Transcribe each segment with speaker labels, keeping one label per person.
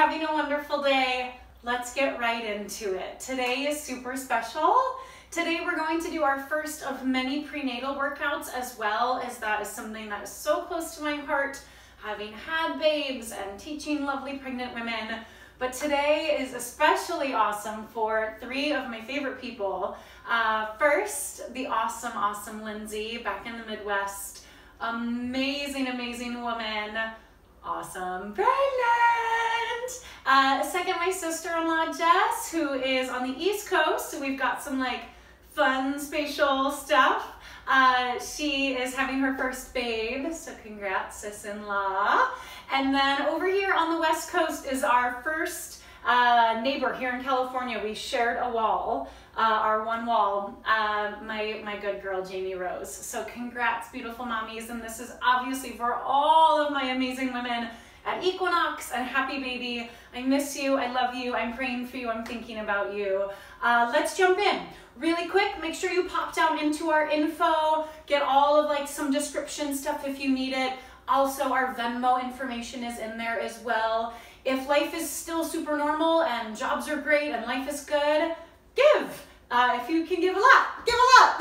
Speaker 1: having a wonderful day. Let's get right into it. Today is super special. Today we're going to do our first of many prenatal workouts, as well as that is something that is so close to my heart, having had babes and teaching lovely pregnant women. But today is especially awesome for three of my favorite people. First, the awesome Lindsay back in the Midwest. Amazing woman. Awesome pregnant. Second, my sister-in-law Jess, who is on the East Coast. So we've got some like fun spatial stuff. She is having her first babe, so congrats, sis-in-law. And then over here on the West Coast is our first neighbor here in California. We shared a wall, our one wall, my good girl, Jamie Rose. So congrats, beautiful mommies. And this is obviously for all of my amazing women at Equinox, and happy baby. I miss you, I love you, I'm praying for you, I'm thinking about you. Let's jump in. Really quick, make sure you pop down into our info, get all of like some description stuff if you need it. Also, our Venmo information is in there as well. If life is still super normal and jobs are great and life is good, give. If you can give a lot, give a lot.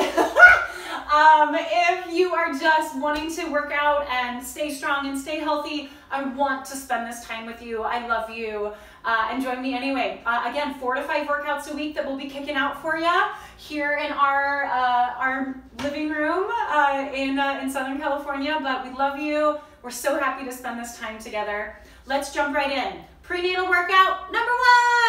Speaker 1: If you are just wanting to work out and stay strong and stay healthy, I want to spend this time with you. I love you. And join me anyway. Again, 4 to 5 workouts a week that we'll be kicking out for you here in our living room in Southern California. But we love you. We're so happy to spend this time together. Let's jump right in. Prenatal workout number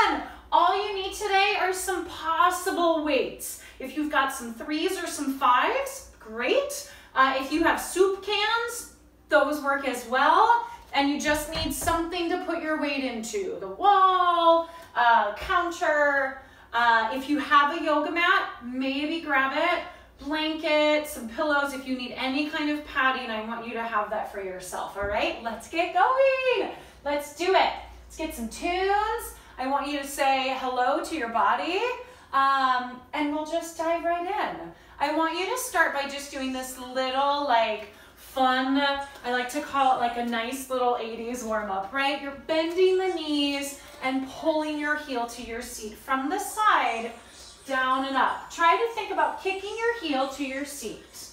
Speaker 1: 1. All you need today are some possible weights. If you've got some 3s or some 5s, great. If you have soup cans, those work as well. And you just need something to put your weight into. The wall, counter. If you have a yoga mat, maybe grab it. Blanket, some pillows. If you need any kind of padding, I want you to have that for yourself, all right? Let's get going. Let's do it. Let's get some tunes. I want you to say hello to your body, and we'll just dive right in. I want you to start by just doing this little like fun, I like to call it like a nice little 80s warm-up, right? You're bending the knees and pulling your heel to your seat from the side, down and up. Try to think about kicking your heel to your seat,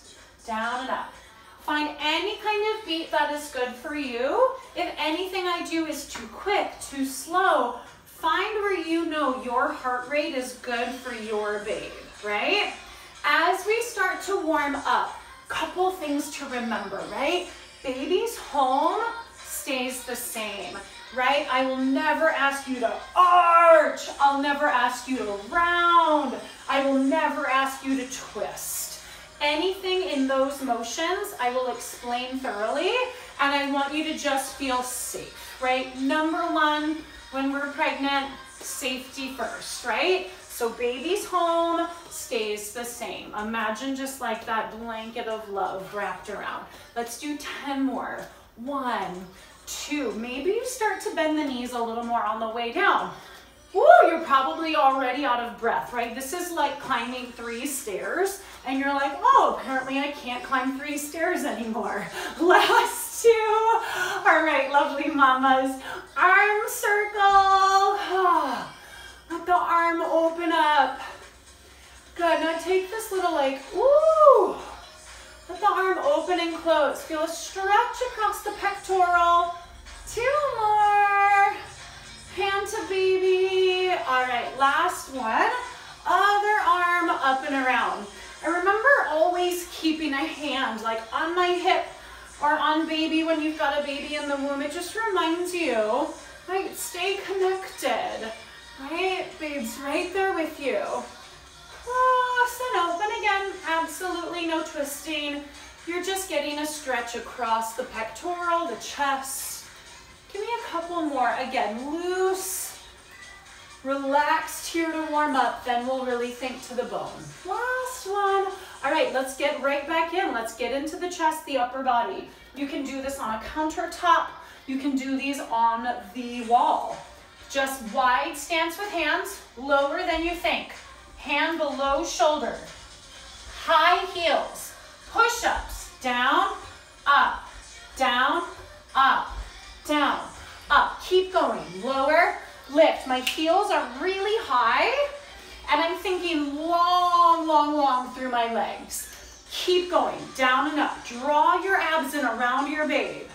Speaker 1: down and up. Find any kind of beat that is good for you. If anything I do is too quick, too slow, find where you know your heart rate is good for your babe, right? As we start to warm up, couple things to remember, right? Baby's home stays the same, right? I will never ask you to arch. I'll never ask you to round. I will never ask you to twist. Anything in those motions, I will explain thoroughly, and I want you to just feel safe, right? Number 1, when we're pregnant, safety first, right? So baby's home stays the same. Imagine just like that blanket of love wrapped around. Let's do 10 more. 1, 2. Maybe you start to bend the knees a little more on the way down. Woo, you're probably already out of breath, right? This is like climbing 3 stairs, and you're like, oh, apparently I can't climb 3 stairs anymore. Last 2. All right, lovely mamas. Arm circle. Let the arm open up. Good, now take this little like, ooh. Let the arm open and close. Feel a stretch across the pectoral. 2 more. Hand to baby. All right, last one. Other arm up and around. I remember always keeping a hand like on my hip or on baby when you've got a baby in the womb. It just reminds you, right, stay connected. Right, babe's right there with you. Cross and open again. Absolutely no twisting. You're just getting a stretch across the pectoral, the chest. Give me a couple more. Again, loose, relaxed here to warm up. Then we'll really think to the bone. Last one. All right, let's get right back in. Let's get into the chest, the upper body. You can do this on a countertop. You can do these on the wall. Just wide stance with hands, lower than you think. Hand below shoulder. High heels. Push-ups. Down, up, down, up, down. up, keep going, lower, lift. My heels are really high, and I'm thinking long, long, long through my legs. Keep going, down and up. Draw your abs in around your babe.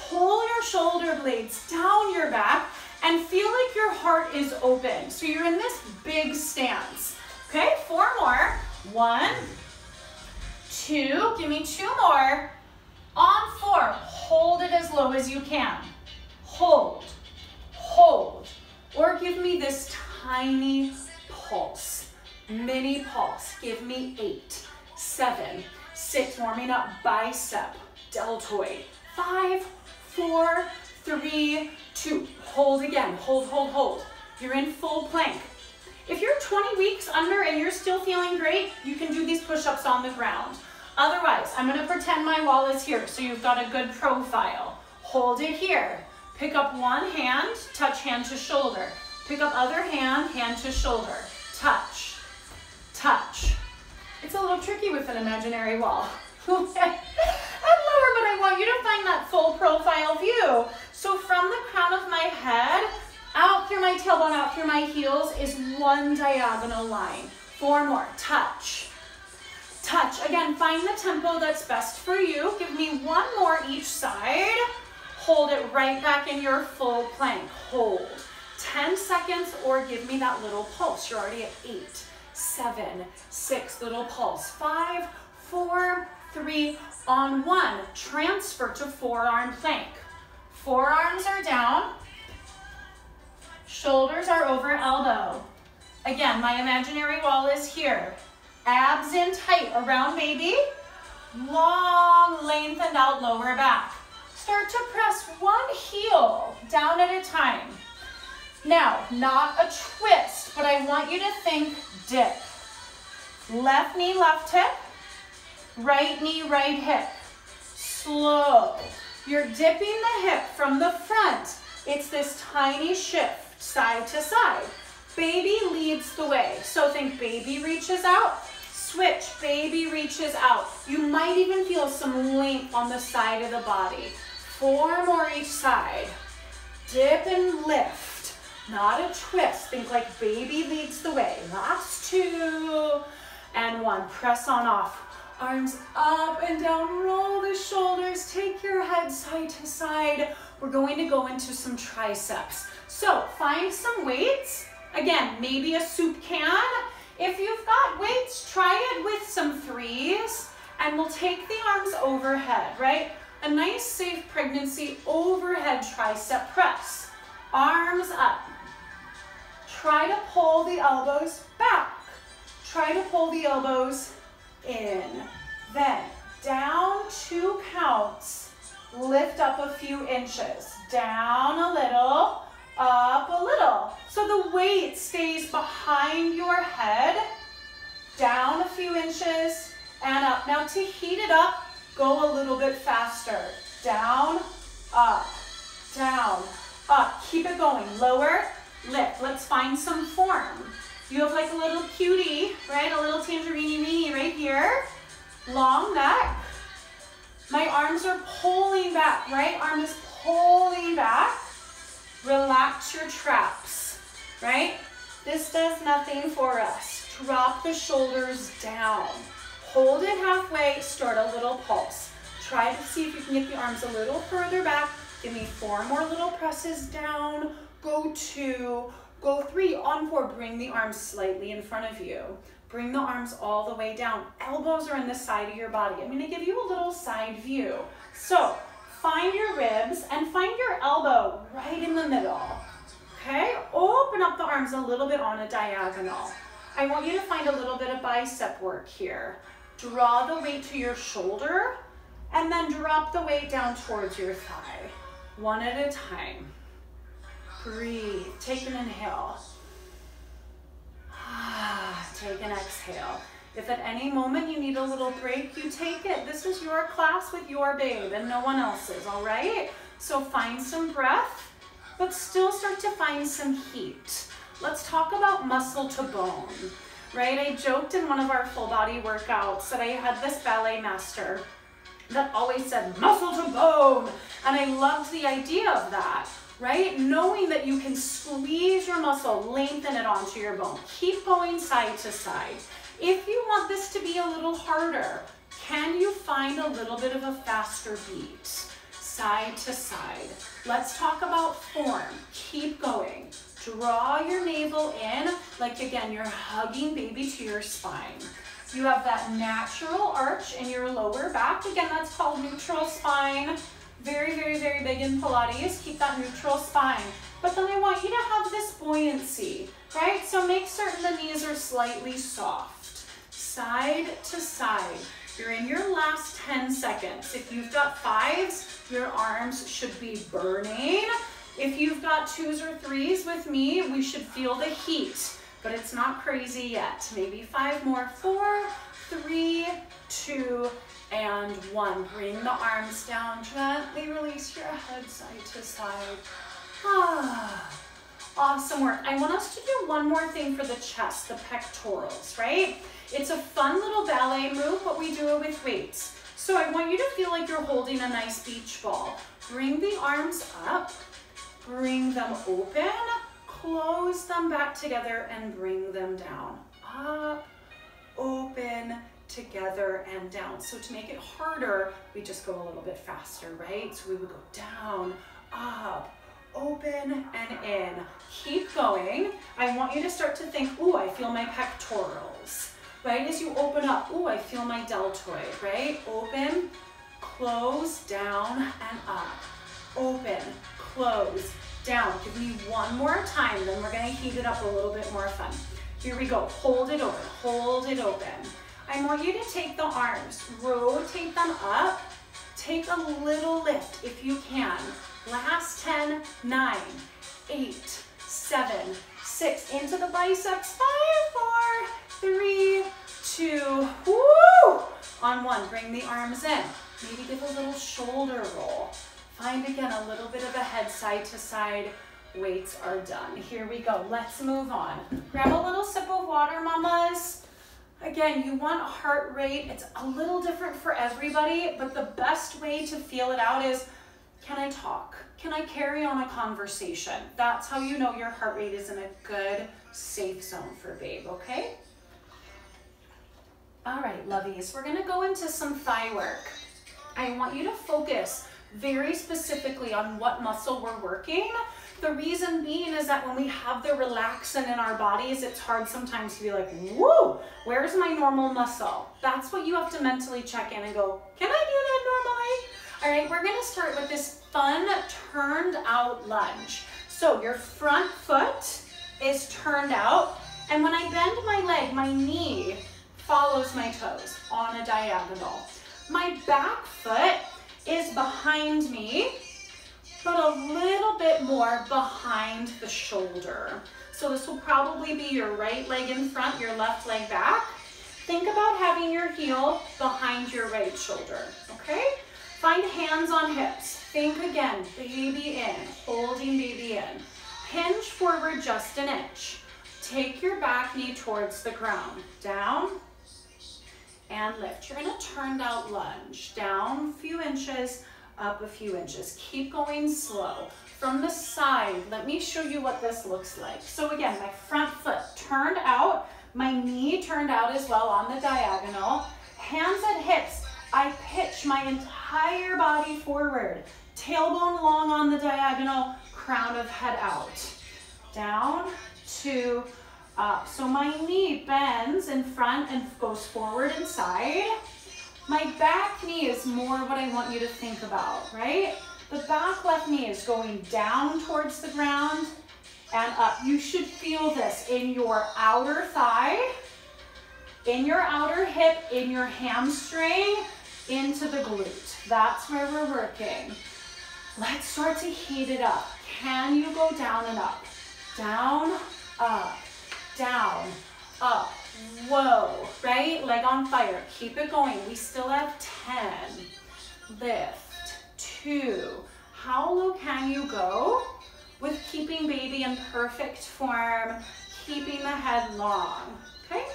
Speaker 1: Pull your shoulder blades down your back and feel like your heart is open. So you're in this big stance. Okay, 4 more. 1, 2, give me 2 more. On 4, hold it as low as you can. Hold, hold. Or give me this tiny pulse, mini pulse. Give me 8, 7, 6, warming up bicep, deltoid. 5, 4, 3, 2. Hold again, hold, hold, hold. You're in full plank. If you're 20 weeks under and you're still feeling great, you can do these push-ups on the ground. Otherwise, I'm gonna pretend my wall is here so you've got a good profile. Hold it here. Pick up one hand, touch hand to shoulder. Pick up other hand, hand to shoulder. Touch, touch. It's a little tricky with an imaginary wall. And lower, but I want you to find that full profile view. So from the crown of my head, out through my tailbone, out through my heels is one diagonal line. 4 more, touch, touch. Again, find the tempo that's best for you. Give me 1 more each side. Hold it right back in your full plank. Hold. 10 seconds or give me that little pulse. You're already at 8, 7, 6, little pulse. 5, 4, 3, on 1. Transfer to forearm plank. Forearms are down. Shoulders are over elbow. Again, my imaginary wall is here. Abs in tight around baby. Long, lengthened out lower back. Start to press one heel down at a time. Now, not a twist, but I want you to think dip. Left knee, left hip. Right knee, right hip. Slow. You're dipping the hip from the front. It's this tiny shift, side to side. Baby leads the way. So think baby reaches out, switch, baby reaches out. You might even feel some length on the side of the body. 4 more each side. Dip and lift, not a twist. Think like baby leads the way. Last 2 and 1. Press on off. Arms up and down, roll the shoulders, take your head side to side. We're going to go into some triceps. So find some weights. Again, maybe a soup can. If you've got weights, try it with some 3s, and we'll take the arms overhead, right? A nice, safe pregnancy overhead tricep press. Arms up. Try to pull the elbows back. Try to pull the elbows in. Then down 2 counts. Lift up a few inches. Down a little, up a little. So the weight stays behind your head. Down a few inches and up. Now to heat it up, go a little bit faster. Down, up, keep it going. Lower, lift. Let's find some form. You have like a little cutie, right? A little tangerine right here. Long neck. My arms are pulling back, right? Arm is pulling back. Relax your traps, right? This does nothing for us. Drop the shoulders down. Hold it halfway, start a little pulse. Try to see if you can get the arms a little further back. Give me 4 more little presses down. Go 2, go 3. On 4, bring the arms slightly in front of you. Bring the arms all the way down. Elbows are in the side of your body. I'm gonna give you a little side view. So find your ribs and find your elbow right in the middle. Okay, open up the arms a little bit on a diagonal. I want you to find a little bit of bicep work here. Draw the weight to your shoulder and then drop the weight down towards your thigh. 1 at a time. Breathe, take an inhale. Take an exhale. If at any moment you need a little break, you take it. This is your class with your babe and no one else's, all right? So find some breath, but still start to find some heat. Let's talk about muscle to bone, right? I joked in one of our full body workouts that I had this ballet master that always said muscle to bone, and I loved the idea of that. right? Knowing that you can squeeze your muscle, lengthen it onto your bone. Keep going side to side. If you want this to be a little harder, can you find a little bit of a faster beat? Side to side. Let's talk about form. Keep going. Draw your navel in, like again, you're hugging baby to your spine. You have that natural arch in your lower back. Again, that's called neutral spine. Very, very, very big in Pilates. Keep that neutral spine. But then I want you to have this buoyancy, right? So make certain the knees are slightly soft. Side to side. You're in your last 10 seconds. If you've got 5s, your arms should be burning. If you've got 2s or 3s with me, we should feel the heat, but it's not crazy yet. Maybe 5 more. 4, 3, 2, and 1. Bring the arms down. Gently release your head side to side. Awesome work. I want us to do one more thing for the chest, the pectorals, right? It's a fun little ballet move, but we do it with weights. So I want you to feel like you're holding a nice beach ball. Bring the arms up, bring them open, close them back together, and bring them down. Up, open, together, and down. So to make it harder, we just go a little bit faster, right? So we would go down, up, open, and in. Keep going. I want you to start to think, ooh, I feel my pectorals. Right, as you open up, ooh, I feel my deltoid, right? Open, close, down, and up. Open, close, down. Give me one more time, then we're gonna heat it up a little bit more fun. Here we go, hold it open, hold it open. I want you to take the arms, rotate them up, take a little lift if you can. Last 10, 9, 8, 7, 6, into the biceps, 5, 4, 3, 2, woo! On 1, bring the arms in. Maybe give a little shoulder roll. Find again a little bit of a head side to side. Weights are done. Here we go. Let's move on. Grab a little sip of water, mamas. Again, you want heart rate. It's a little different for everybody, but the best way to feel it out is, can I talk? Can I carry on a conversation? That's how you know your heart rate is in a good, safe zone for babe, okay? All right, lovies, we're gonna go into some thigh work. I want you to focus very specifically on what muscle we're working. The reason being is that when we have the relaxant in our bodies, it's hard sometimes to be like, whoa, where's my normal muscle? That's what you have to mentally check in and go, can I do that normally? All right, we're gonna start with this fun turned out lunge. So your front foot is turned out, and when I bend my leg, my knee follows my toes on a diagonal. My back foot is behind me, but a little bit more behind the shoulder. So this will probably be your right leg in front, your left leg back. Think about having your heel behind your right shoulder, okay? Find hands on hips. Think again, baby in, holding baby in. Hinge forward just an inch. Take your back knee towards the ground. Down and lift. You're gonna turn out lunge. Down a few inches, up a few inches. Keep going slow. From the side, let me show you what this looks like. So again, my front foot turned out, my knee turned out as well on the diagonal. Hands at hips. I pitch my entire body forward. Tailbone long on the diagonal, crown of head out. Down, 2, up. So my knee bends in front and goes forward and side. My back knee is more what I want you to think about, right? The back left knee is going down towards the ground and up. You should feel this in your outer thigh, in your outer hip, in your hamstring, into the glute. That's where we're working. Let's start to heat it up. Can you go down and up? Down, up, down, up. Whoa, right? Leg on fire. Keep it going. We still have 10. Lift, 2. How low can you go with keeping baby in perfect form, keeping the head long, okay?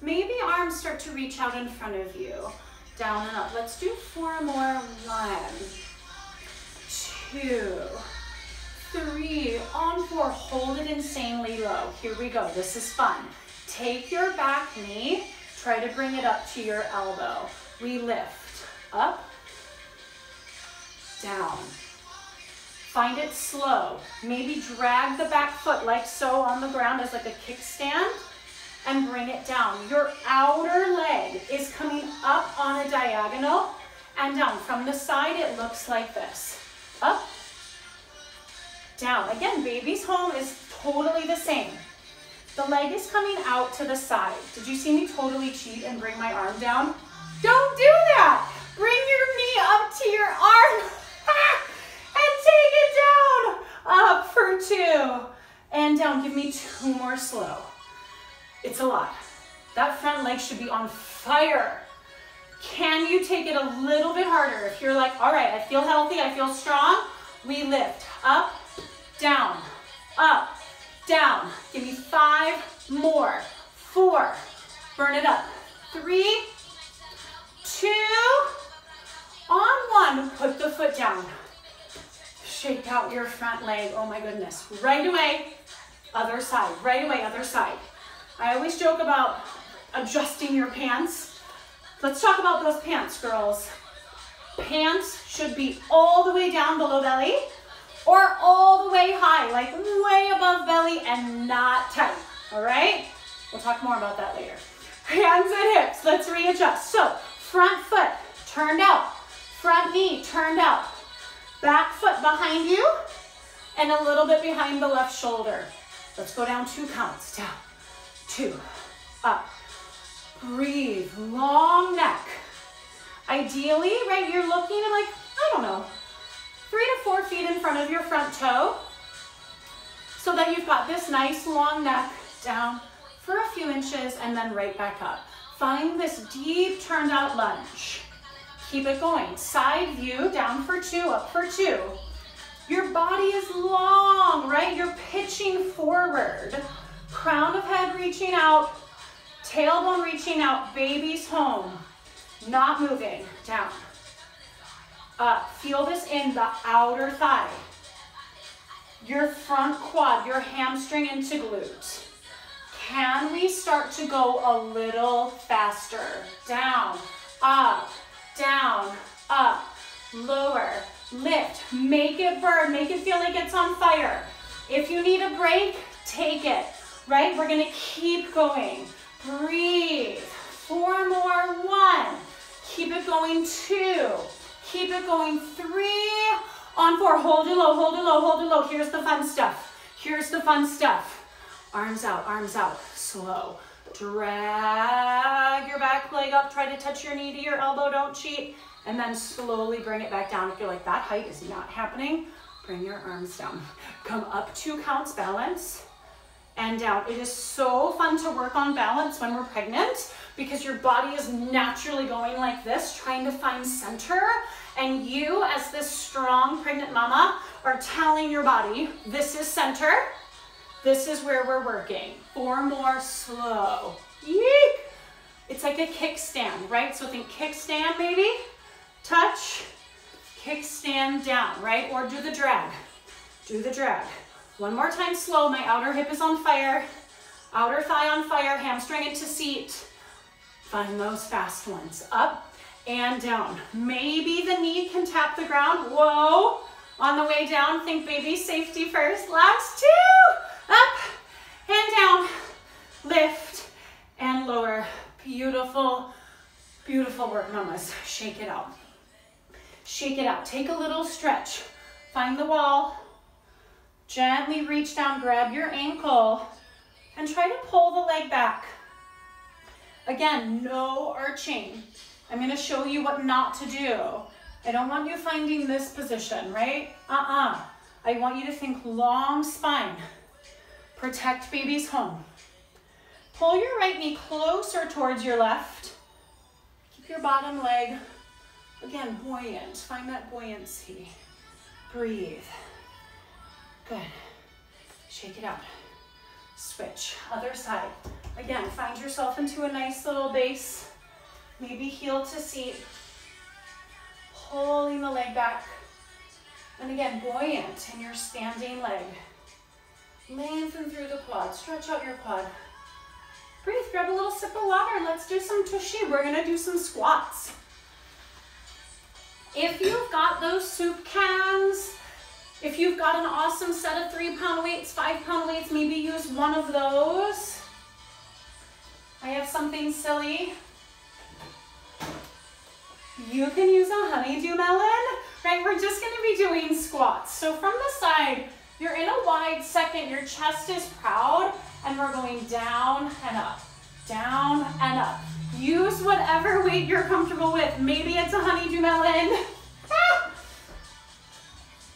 Speaker 1: Maybe arms start to reach out in front of you. Down and up. Let's do 4 more. 1, 2, 3, on 4, hold it insanely low. Here we go, this is fun. Take your back knee, try to bring it up to your elbow. We lift, up, down. Find it slow. Maybe drag the back foot like so on the ground as like a kickstand and bring it down. Your outer leg is coming up on a diagonal and down. From the side, it looks like this. Up, down. Again, baby's home is totally the same. The leg is coming out to the side. Did you see me totally cheat and bring my arm down? Don't do that. Bring your knee up to your arm and take it down. Up for 2 and down. Give me 2 more slow. It's a lot. That front leg should be on fire. Can you take it a little bit harder? If you're like, all right, I feel healthy, I feel strong, we lift. Up, down, up, down. Give me 5 more. 4, burn it up. 3, 2, on 1, put the foot down. Shake out your front leg, oh my goodness. Right away, other side, right away, other side. I always joke about adjusting your pants. Let's talk about those pants, girls. Pants should be all the way down below belly or all the way high, like way above belly and not tight, all right? We'll talk more about that later. Hands and hips, let's readjust. So, front foot turned out, front knee turned out, back foot behind you, and a little bit behind the left shoulder. Let's go down 2 counts, down, 2, up. Breathe, long neck. Ideally, right, you're looking at like, I don't know, 3 to 4 feet in front of your front toe so that you've got this nice long neck down for a few inches and then right back up. Find this deep turned out lunge. Keep it going. Side view, down for 2, up for 2. Your body is long, right? You're pitching forward. Crown of head reaching out. Tailbone reaching out, baby's home, not moving, down, up. Feel this in the outer thigh, your front quad, your hamstring into glute. Can we start to go a little faster? Down, up, lower, lift, make it burn, make it feel like it's on fire. If you need a break, take it, right? We're gonna keep going. Breathe. 4 more. 1. Keep it going. 2. Keep it going. 3. On 4. Hold it low, hold it low, hold it low. Here's the fun stuff. Here's the fun stuff. Arms out, arms out. Slow. Drag your back leg up. Try to touch your knee to your elbow. Don't cheat. And then slowly bring it back down. If you're like, that height is not happening, bring your arms down. Come up 2 counts, balance. And down. It is so fun to work on balance when we're pregnant because your body is naturally going like this, trying to find center. And you, as this strong pregnant mama, are telling your body, this is center. This is where we're working. 4 more, slow. Yeek. It's like a kickstand, right? So think kickstand maybe, touch, kickstand down, right? Or do the drag. Do the drag. 1 more time, slow. My outer hip is on fire. Outer thigh on fire, hamstring into seat. Find those fast ones. Up and down. Maybe the knee can tap the ground. Whoa. On the way down, think baby safety first. Last 2. Up and down. Lift and lower. Beautiful, beautiful work, mamas. Shake it out. Shake it out. Take a little stretch. Find the wall. Gently reach down, grab your ankle, and try to pull the leg back. Again, no arching. I'm going to show you what not to do. I don't want you finding this position, right? I want you to think long spine. Protect baby's home. Pull your right knee closer towards your left. Keep your bottom leg, again, buoyant. Find that buoyancy. Breathe. Good. Shake it out. Switch. Other side. Again, find yourself into a nice little base. Maybe heel to seat. Pulling the leg back. And again, buoyant in your standing leg. Lengthen through the quad, stretch out your quad. Breathe, grab a little sip of water. Let's do some tushy. We're gonna do some squats. If you've got those soup cans, if you've got an awesome set of 3-pound weights, 5-pound weights, maybe use one of those. I have something silly. You can use a honeydew melon, right? We're just gonna be doing squats. So from the side, you're in a wide second, your chest is proud, and we're going down and up, down and up. Use whatever weight you're comfortable with. Maybe it's a honeydew melon.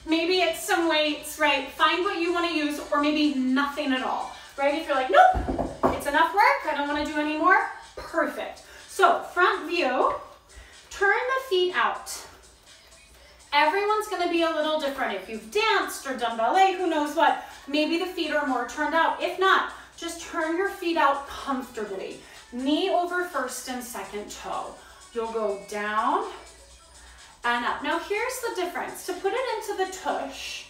Speaker 1: Maybe it's some weights, right? Find what you want to use, or maybe nothing at all, right? If you're like, nope, it's enough work, I don't want to do any more, perfect. So front view, turn the feet out. Everyone's going to be a little different. If you've danced or done ballet, who knows what, maybe the feet are more turned out. If not, just turn your feet out comfortably. Knee over first and second toe. You'll go down and up. Now here's the difference. To put it into the tush,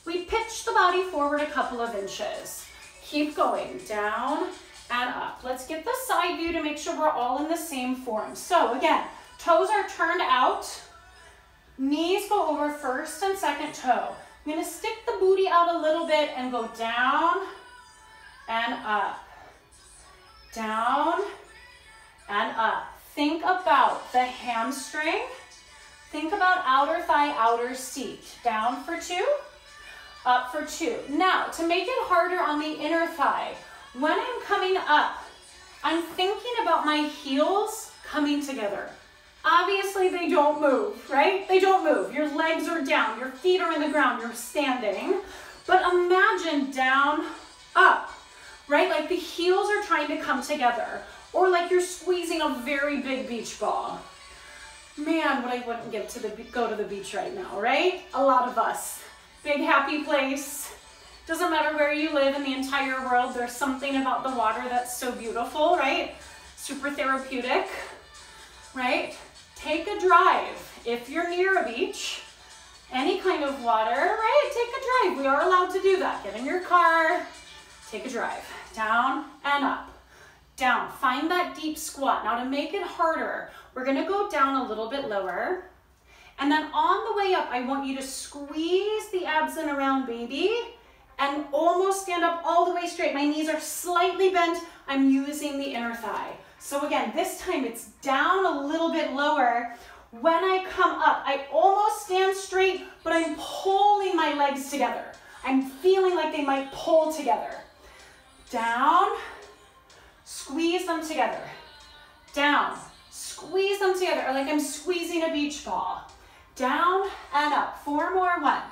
Speaker 1: we pitch the body forward a couple of inches. Keep going, down and up. Let's get the side view to make sure we're all in the same form. So again, toes are turned out, knees go over first and second toe. I'm gonna stick the booty out a little bit and go down and up, down and up. Think about the hamstring. Think about outer thigh, outer seat. Down for 2, up for 2. Now, to make it harder on the inner thigh, when I'm coming up, I'm thinking about my heels coming together. Obviously, they don't move, right? They don't move. Your legs are down, your feet are in the ground, you're standing. But imagine down, up, right? Like the heels are trying to come together, or like you're squeezing a very big beach ball. Man, what I wouldn't give to go to the beach right now, right? A lot of us. Big happy place. Doesn't matter where you live in the entire world, there's something about the water that's so beautiful, right? Super therapeutic, right? Take a drive. If you're near a beach, any kind of water, right? Take a drive. We are allowed to do that. Get in your car, take a drive. Down and up. Down. Find that deep squat. Now to make it harder, we're gonna go down a little bit lower. And then on the way up, I want you to squeeze the abs in around baby and almost stand up all the way straight. My knees are slightly bent. I'm using the inner thigh. So again, this time it's down a little bit lower. When I come up, I almost stand straight, but I'm pulling my legs together. I'm feeling like they might pull together. Down, squeeze them together. Down, squeeze them together, or like I'm squeezing a beach ball. Down and up. 4 more. 1,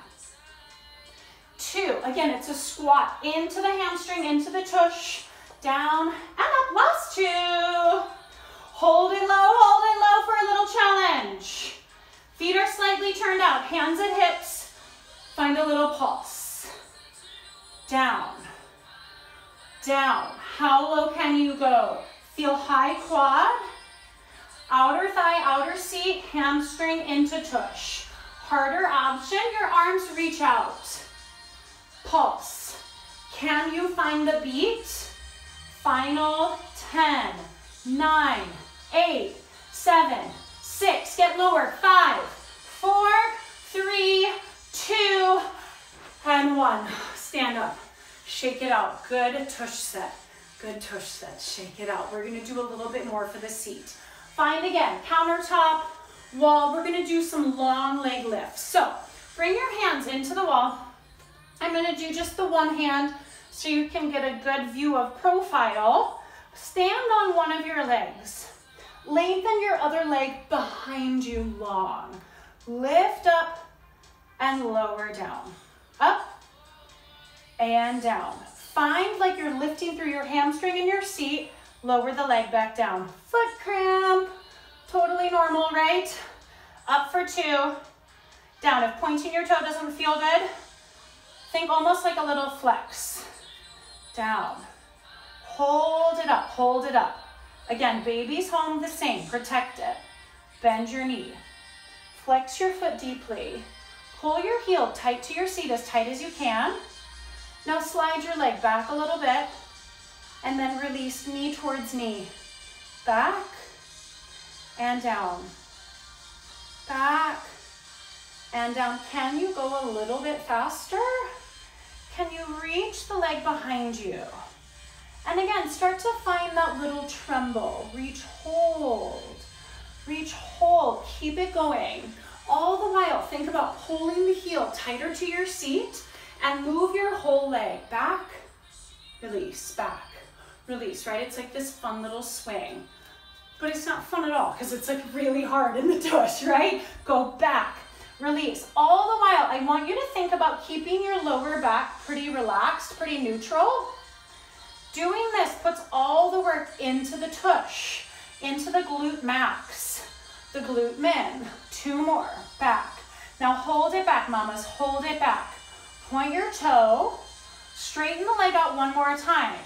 Speaker 1: 2. Again, it's a squat into the hamstring, into the tush. Down and up. Last 2. Hold it low for a little challenge. Feet are slightly turned out, hands at hips. Find a little pulse. Down, down. How low can you go? Feel high quad. Outer thigh, outer seat, hamstring into tush. Harder option, your arms reach out. Pulse. Can you find the beat? Final 10, 9, 8, 7, 6. Get lower. 5, 4, 3, 2, and 1. Stand up. Shake it out. Good tush set. Good tush set. Shake it out. We're going to do a little bit more for the seat. Find again, countertop, wall. We're gonna do some long leg lifts. So bring your hands into the wall. I'm gonna do just the one hand so you can get a good view of profile. Stand on one of your legs. Lengthen your other leg behind you long. Lift up and lower down. Up and down. Find like you're lifting through your hamstring in your seat. Lower the leg back down. Foot cramp. Totally normal, right? Up for 2. Down. If pointing your toe doesn't feel good, think almost like a little flex. Down. Hold it up. Hold it up. Again, baby's home the same. Protect it. Bend your knee. Flex your foot deeply. Pull your heel tight to your seat, as tight as you can. Now slide your leg back a little bit, and then release knee towards knee. Back and down. Back and down. Can you go a little bit faster? Can you reach the leg behind you? And again, start to find that little tremble. Reach, hold. Reach, hold. Keep it going. All the while, think about pulling the heel tighter to your seat and move your whole leg. Back, release, back, release, right? It's like this fun little swing. But it's not fun at all because it's like really hard in the tush, right? Go back, release. All the while, I want you to think about keeping your lower back pretty relaxed, pretty neutral. Doing this puts all the work into the tush, into the glute max, the glute min. 2 more, back. Now hold it back, mamas, hold it back. Point your toe, straighten the leg out one more time.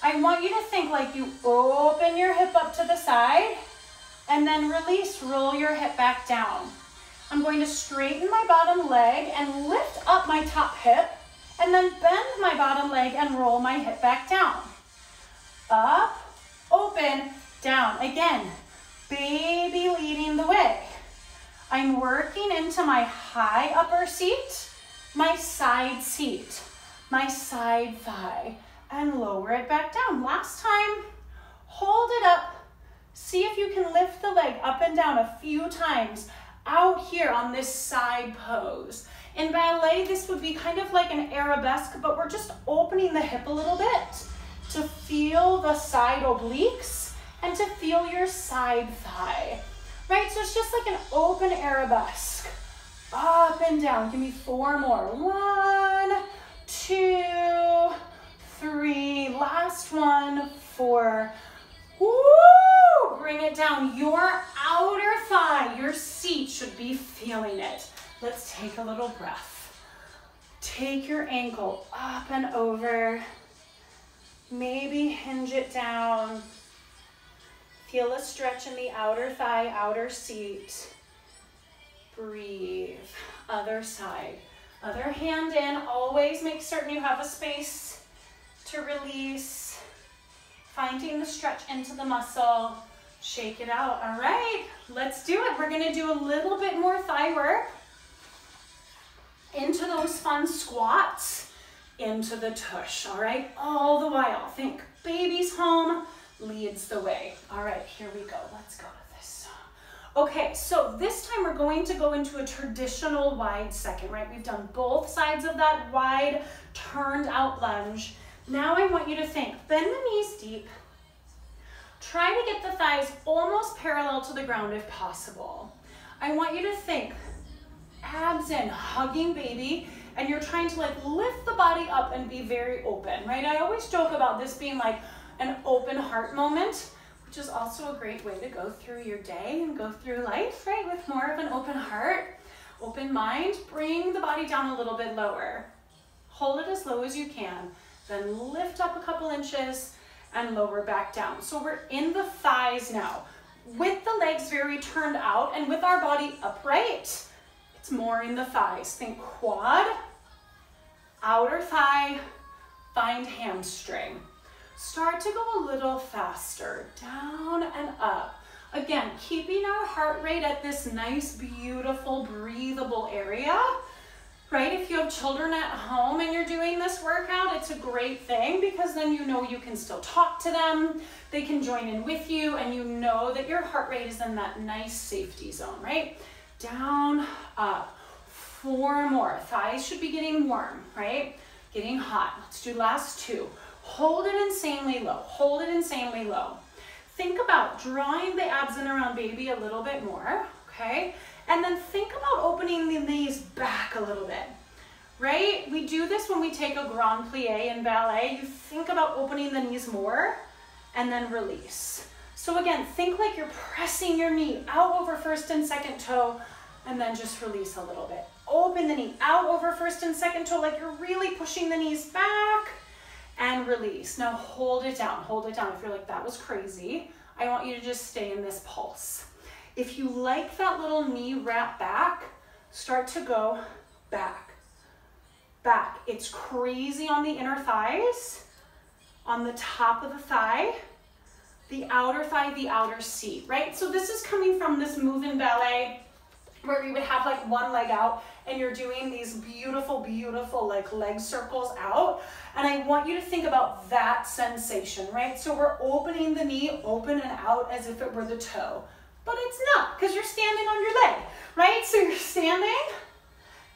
Speaker 1: I want you to think like you open your hip up to the side and then release, roll your hip back down. I'm going to straighten my bottom leg and lift up my top hip and then bend my bottom leg and roll my hip back down. Up, open, down. Again, baby leading the way. I'm working into my high upper seat, my side seat, my side thigh, and lower it back down. Last time, hold it up. See if you can lift the leg up and down a few times out here on this side pose. In ballet, this would be kind of like an arabesque, but we're just opening the hip a little bit to feel the side obliques and to feel your side thigh. Right, so it's just like an open arabesque. Up and down, give me 4 more. 1, 2, 3, last one, 4. Woo! Bring it down. Your outer thigh, your seat should be feeling it. Let's take a little breath. Take your ankle up and over. Maybe hinge it down. Feel a stretch in the outer thigh, outer seat. Breathe. Other side. Other hand in. Always make certain you have a space to release. Finding the stretch into the muscle. Shake it out. All right, let's do it. We're going to do a little bit more thigh work. Into those fun squats. Into the tush. All right, all the while. Think baby's home leads the way. All right, here we go. Let's go to this. Okay, so this time we're going to go into a traditional wide second, right? We've done both sides of that wide turned out lunge. Now I want you to think, bend the knees deep. Try to get the thighs almost parallel to the ground if possible. I want you to think, abs in, hugging baby, and you're trying to like lift the body up and be very open, right? I always joke about this being like an open heart moment, which is also a great way to go through your day and go through life, right? With more of an open heart, open mind. Bring the body down a little bit lower. Hold it as low as you can. Then lift up a couple inches and lower back down. So we're in the thighs now. With the legs very turned out and with our body upright, it's more in the thighs. Think quad, outer thigh, find hamstring. Start to go a little faster, down and up. Again, keeping our heart rate at this nice, beautiful, breathable area, right? If you have children at home and you're doing this workout, it's a great thing because then you know you can still talk to them, they can join in with you, and you know that your heart rate is in that nice safety zone, right? Down, up. 4 more. Thighs should be getting warm, right? Getting hot. Let's do last 2. Hold it insanely low. Hold it insanely low. Think about drawing the abs in around baby a little bit more, okay? And then think about opening the knees back a little bit, right? We do this when we take a grand plie in ballet. You think about opening the knees more and then release. So again, think like you're pressing your knee out over first and second toe and then just release a little bit. Open the knee out over first and second toe like you're really pushing the knees back. And release. Now hold it down, hold it down. If you're like, that was crazy, I want you to just stay in this pulse. If you like that little knee wrap back, start to go back, back. It's crazy on the inner thighs, on the top of the thigh, the outer seat, right? So this is coming from this move in ballet where you would have like one leg out and you're doing these beautiful, beautiful like leg circles out. And I want you to think about that sensation, right? So we're opening the knee open and out as if it were the toe, but it's not because you're standing on your leg, right? So you're standing,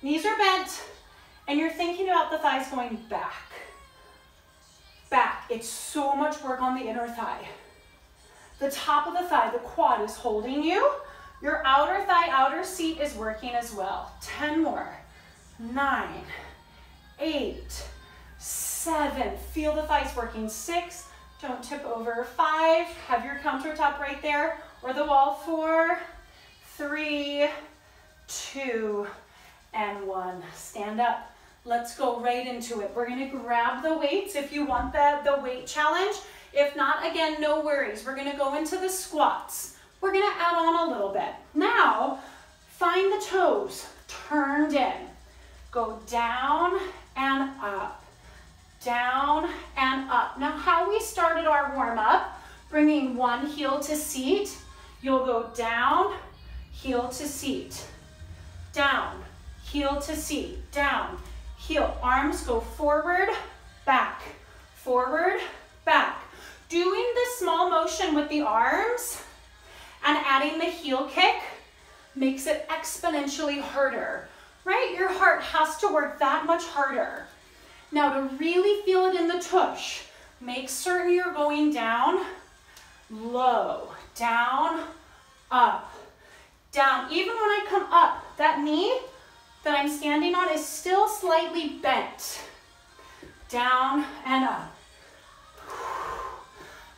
Speaker 1: knees are bent, and you're thinking about the thighs going back, back. It's so much work on the inner thigh. The top of the thigh, the quad is holding you. Your outer thigh, outer seat is working as well. 10 more. 9, 8, 7. Feel the thighs working. 6. Don't tip over. 5. Have your countertop right there or the wall. 4, 3, 2, and 1. Stand up. Let's go right into it. We're going to grab the weights if you want the weight challenge. If not, again, no worries. We're going to go into the squats. We're going to add on a little bit. Now, find the toes turned in. Go down and up, down and up. Now, how we started our warm-up, bringing one heel to seat, you'll go down, heel to seat, down, heel to seat, down, heel. Arms go forward, back, back. Doing this small motion with the arms and adding the heel kick makes it exponentially harder, right? Your heart has to work that much harder. Now to really feel it in the tush, make certain you're going down, low, down, up, down. Even when I come up, that knee that I'm standing on is still slightly bent. Down and up.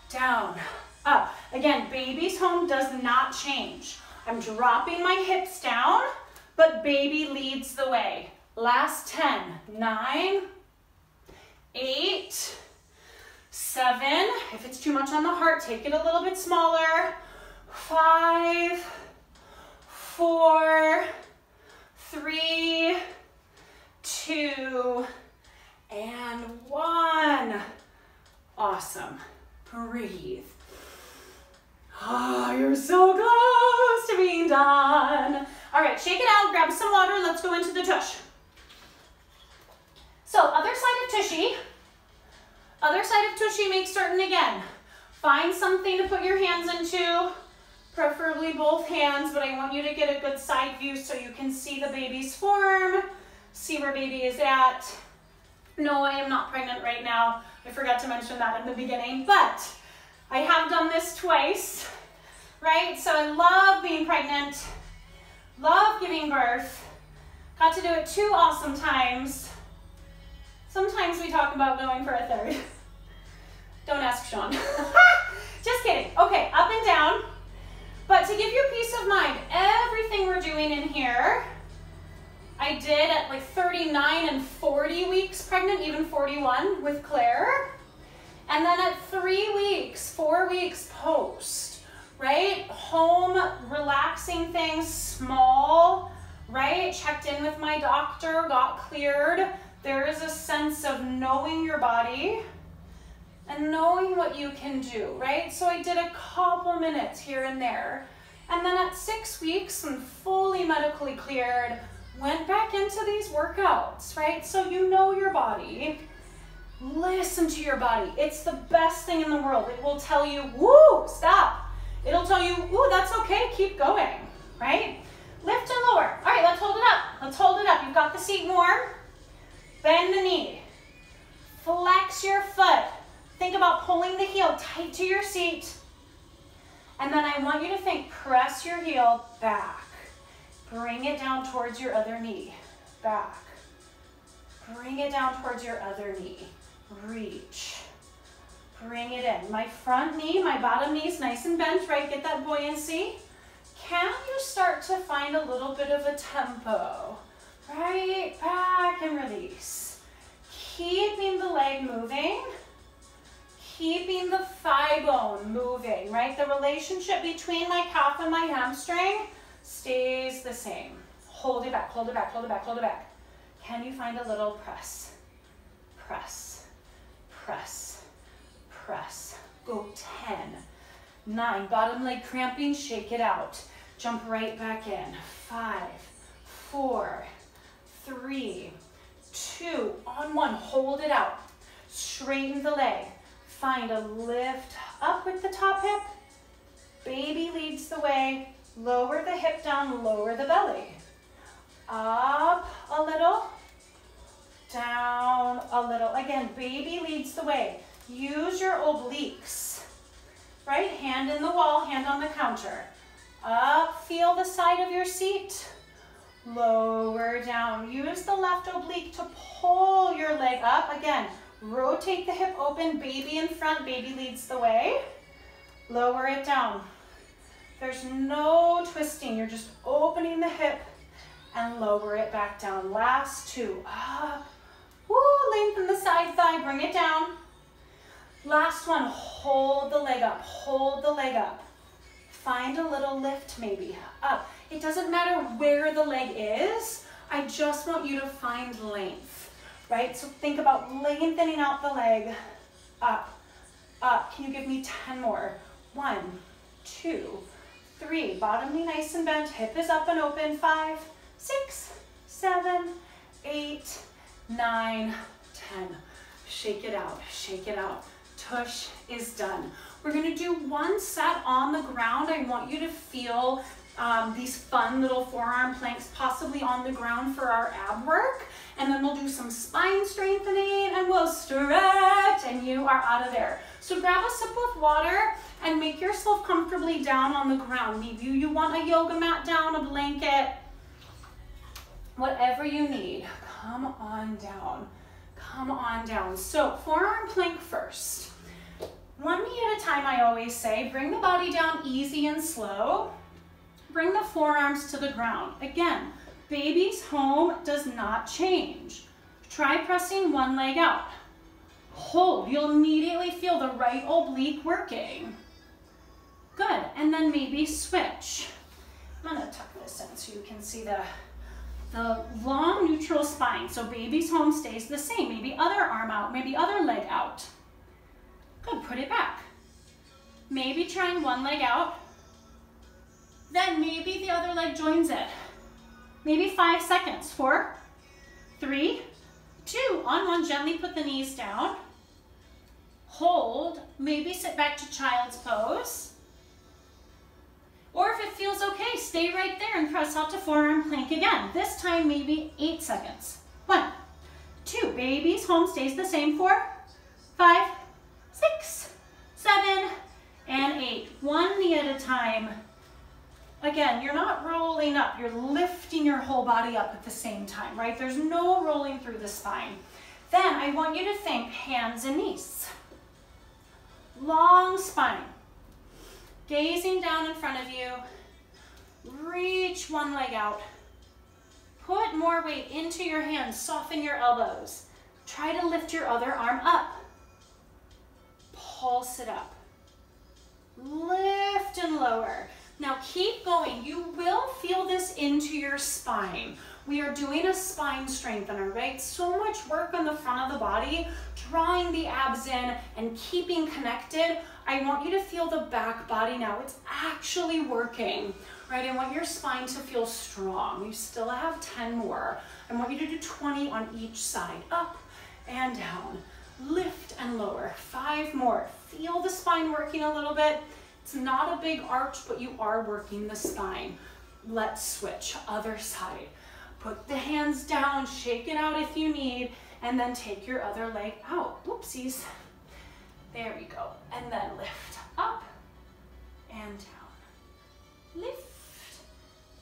Speaker 1: Down, up. Again, baby's home does not change. I'm dropping my hips down, but baby leads the way. Last 10, 9, 8, 7. If it's too much on the heart, take it a little bit smaller. 5, 4, 3, 2, and 1. Awesome. Breathe. Oh, you're so close to being done. All right, shake it out, grab some water, let's go into the tush. So, other side of tushy. Other side of tushy, make certain again. Find something to put your hands into, preferably both hands, but I want you to get a good side view so you can see the baby's form, see where baby is at. No, I am not pregnant right now. I forgot to mention that in the beginning, but I have done this twice, right? So I love being pregnant, love giving birth, got to do it 2 awesome times. Sometimes we talk about going for a 3rd. Don't ask Sean. Just kidding. Okay, up and down. But to give you peace of mind, everything we're doing in here, I did at like 39 and 40 weeks pregnant, even 41 with Claire. And then at 3 weeks, 4 weeks post, right? Home, relaxing things, small, right? Checked in with my doctor, got cleared. There is a sense of knowing your body and knowing what you can do, right? So I did a couple minutes here and there. And then at 6 weeks, when fully medically cleared, went back into these workouts, right? So you know your body. Listen to your body. It's the best thing in the world. It will tell you, woo, stop. It'll tell you, ooh, that's okay, keep going, right? Lift and lower. All right, let's hold it up. Let's hold it up. You've got the seat warm. Bend the knee. Flex your foot. Think about pulling the heel tight to your seat. And then I want you to think, press your heel back. Bring it down towards your other knee. Back. Bring it down towards your other knee. Reach. Bring it in. My front knee, my bottom knee is nice and bent, right? Get that buoyancy. Can you start to find a little bit of a tempo? Right? Back and release. Keeping the leg moving. Keeping the thigh bone moving, right? The relationship between my calf and my hamstring stays the same. Hold it back, hold it back, hold it back, hold it back. Can you find a little press? Press, press, press. Go 10, 9, bottom leg cramping, shake it out. Jump right back in. 5, 4, 3, 2, on 1, hold it out. Straighten the leg. Find a lift up with the top hip. Baby leads the way. Lower the hip down, lower the belly. Up a little, down a little. Again, baby leads the way. Use your obliques. Right hand in the wall, hand on the counter. Up, feel the side of your seat. Lower down. Use the left oblique to pull your leg up. Again, rotate the hip open, baby in front, baby leads the way. Lower it down. There's no twisting. You're just opening the hip and lower it back down. Last 2. Up. Woo, lengthen the side thigh, bring it down. Last 1, hold the leg up, hold the leg up. Find a little lift maybe, up. It doesn't matter where the leg is, I just want you to find length, right? So think about lengthening out the leg, up, up. Can you give me 10 more? 1, 2, 3, bottom knee nice and bent, hip is up and open, 5, 6, 7, 8, 9, 10. Shake it out, shake it out. Tush is done. We're gonna do 1 set on the ground. I want you to feel these fun little forearm planks possibly on the ground for our ab work. And then we'll do some spine strengthening and we'll stretch and you are out of there. So grab a sip of water and make yourself comfortably down on the ground. Maybe you want a yoga mat down, a blanket, whatever you need. Come on down, come on down. So forearm plank first. 1 knee at a time, I always say. Bring the body down easy and slow. Bring the forearms to the ground. Again, baby's home does not change. Try pressing 1 leg out. Hold, you'll immediately feel the right oblique working. Good, and then maybe switch. I'm gonna tuck this in so you can see the long neutral spine. So baby's home stays the same. Maybe other arm out, maybe other leg out. Good, put it back. Maybe trying 1 leg out. Then maybe the other leg joins it. Maybe 5 seconds. 4, 3, 2. On 1, gently put the knees down. Hold, maybe sit back to child's pose. Or if it feels okay, stay right there and press out to forearm plank again. This time maybe 8 seconds. 1, 2, baby's home stays the same. 4, 5, 6, 7, and 8. 1 knee at a time. Again, you're not rolling up, you're lifting your whole body up at the same time, right? There's no rolling through the spine. Then I want you to think hands and knees. Long spine. Gazing down in front of you. Reach 1 leg out. Put more weight into your hands, soften your elbows. Try to lift your other arm up. Pulse it up. Lift and lower. Now keep going. You will feel this into your spine. We are doing a spine strengthener, right? So much work on the front of the body, drawing the abs in and keeping connected. I want you to feel the back body now. It's actually working, right? I want your spine to feel strong. You still have 10 more. I want you to do 20 on each side, up and down. Lift and lower. 5 more. Feel the spine working a little bit. It's not a big arch, but you are working the spine. Let's switch. Other side. Put the hands down, shake it out if you need, and then take your other leg out. Whoopsies. There we go. And then lift up and down. Lift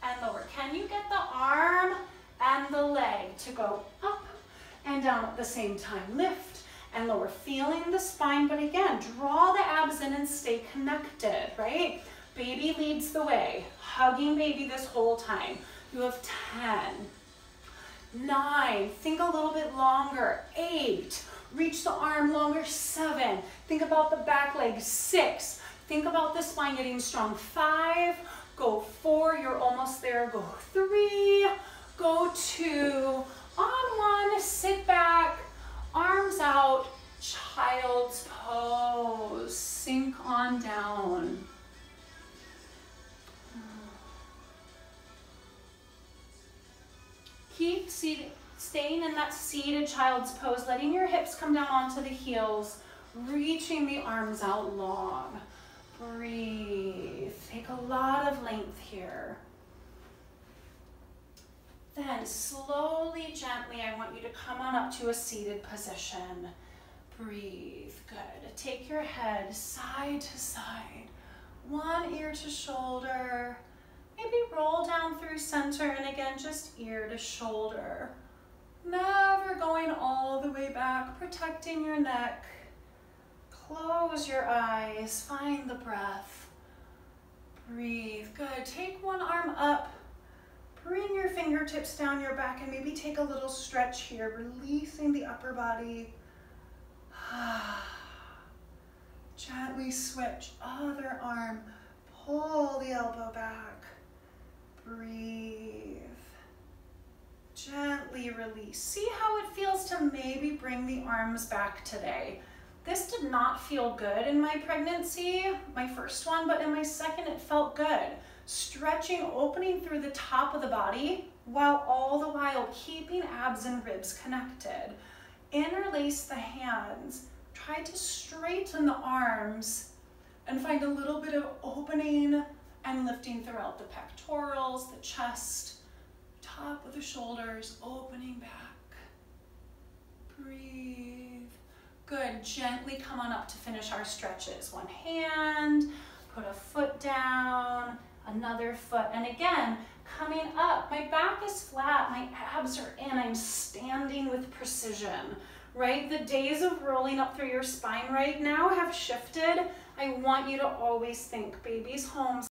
Speaker 1: and lower. Can you get the arm and the leg to go up and down at the same time? Lift and lower, feeling the spine, but again, draw the abs in and stay connected, right? Baby leads the way, hugging baby this whole time. You have 10, 9, think a little bit longer, 8, reach the arm longer, 7, think about the back leg, 6, think about the spine getting strong, 5, go 4, you're almost there, go 3, go 2, On one, sit back, arms out, child's pose. Sink on down. Keep staying in that seated child's pose, letting your hips come down onto the heels, reaching the arms out long. Breathe. Take a lot of length here. Then slowly, gently, I want you to come on up to a seated position. Breathe. Good. Take your head side to side, one ear to shoulder. Maybe roll down through center, and again, just ear to shoulder. Never going all the way back, protecting your neck. Close your eyes, find the breath. Breathe. Good. Take one arm up. Bring your fingertips down your back and maybe take a little stretch here, releasing the upper body. Gently switch, other arm, pull the elbow back. Breathe. Gently release. See how it feels to maybe bring the arms back today. This did not feel good in my pregnancy, my first one, but in my second it felt good. Stretching, opening through the top of the body, while all the while keeping abs and ribs connected. Interlace the hands. Try to straighten the arms and find a little bit of opening and lifting throughout the pectorals, the chest, top of the shoulders, opening back. Breathe. Good. Gently come on up to finish our stretches. One hand, put a foot down, another foot, and again, coming up. My back is flat, my abs are in, I'm standing with precision, right? The days of rolling up through your spine right now have shifted. I want you to always think baby's home,